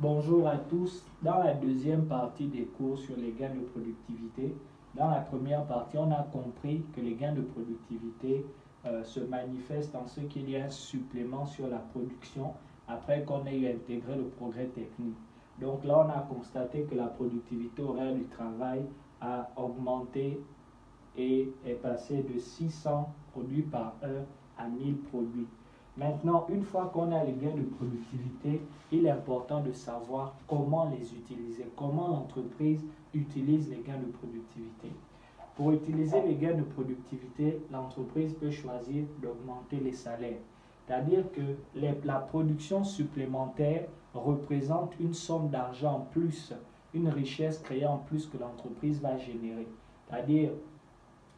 Bonjour à tous. Dans la deuxième partie des cours sur les gains de productivité, dans la première partie, on a compris que les gains de productivité se manifestent en ce qu'il y a un supplément sur la production après qu'on ait intégré le progrès technique. Donc là, on a constaté que la productivité horaire du travail a augmenté et est passée de 600 produits par heure à 1000 produits. Maintenant, une fois qu'on a les gains de productivité, il est important de savoir comment les utiliser, comment l'entreprise utilise les gains de productivité. Pour utiliser les gains de productivité, l'entreprise peut choisir d'augmenter les salaires. C'est-à-dire que la production supplémentaire représente une somme d'argent en plus, une richesse créée en plus que l'entreprise va générer. C'est-à-dire,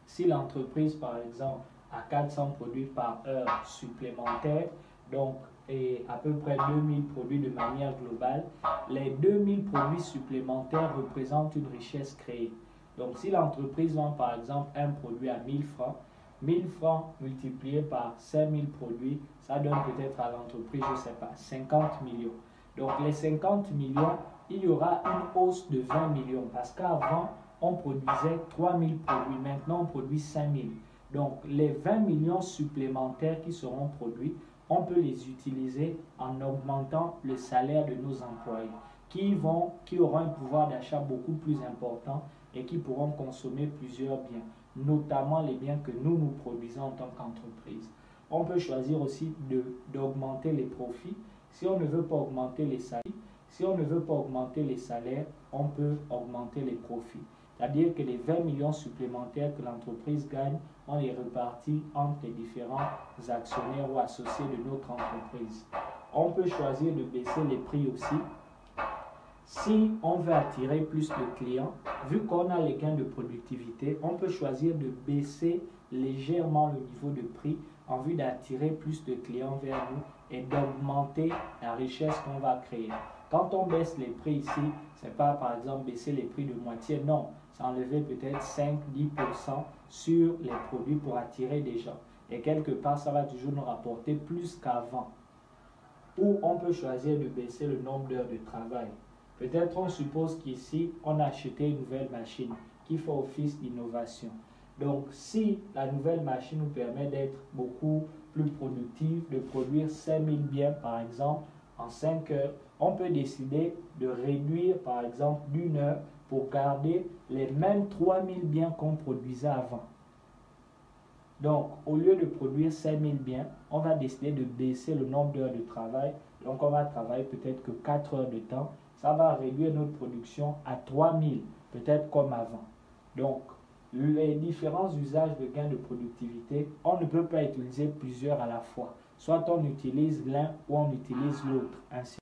si l'entreprise, par exemple, a 400 produits par heure supplémentaires, donc et à peu près 2000 produits de manière globale, les 2000 produits supplémentaires représentent une richesse créée. Donc si l'entreprise vend par exemple un produit à 1000 francs, 1000 francs multiplié par 5000 produits, ça donne peut-être à l'entreprise, je ne sais pas, 50 millions. Donc les 50 millions, il y aura une hausse de 20 millions parce qu'avant, on produisait 3000 produits, maintenant on produit 5000. Donc les 20 millions supplémentaires qui seront produits, on peut les utiliser en augmentant le salaire de nos employés qui auront un pouvoir d'achat beaucoup plus important et qui pourront consommer plusieurs biens, notamment les biens que nous produisons en tant qu'entreprise. On peut choisir aussi d'augmenter les profits. Si on ne veut pas augmenter les salaires, on peut augmenter les profits. C'est-à-dire que les 20 millions supplémentaires que l'entreprise gagne, on les répartit entre les différents actionnaires ou associés de notre entreprise. On peut choisir de baisser les prix aussi. Si on veut attirer plus de clients, vu qu'on a les gains de productivité, on peut choisir de baisser légèrement le niveau de prix en vue d'attirer plus de clients vers nous et d'augmenter la richesse qu'on va créer. Quand on baisse les prix ici, ce n'est pas par exemple baisser les prix de moitié, non. C'est enlever peut-être 5-10% sur les produits pour attirer des gens. Et quelque part, ça va toujours nous rapporter plus qu'avant. Ou on peut choisir de baisser le nombre d'heures de travail. Peut-être on suppose qu'ici, on a acheté une nouvelle machine qui fait office d'innovation. Donc, si la nouvelle machine nous permet d'être beaucoup plus productif, de produire 5000 biens par exemple en 5 heures, on peut décider de réduire par exemple d'une heure pour garder les mêmes 3000 biens qu'on produisait avant. Donc, au lieu de produire 5000 biens, on va décider de baisser le nombre d'heures de travail. Donc, on va travailler peut-être que 4 heures de temps. Ça va réduire notre production à 3000, peut-être comme avant. Donc, les différents usages de gains de productivité, on ne peut pas utiliser plusieurs à la fois. Soit on utilise l'un ou on utilise l'autre. Ainsi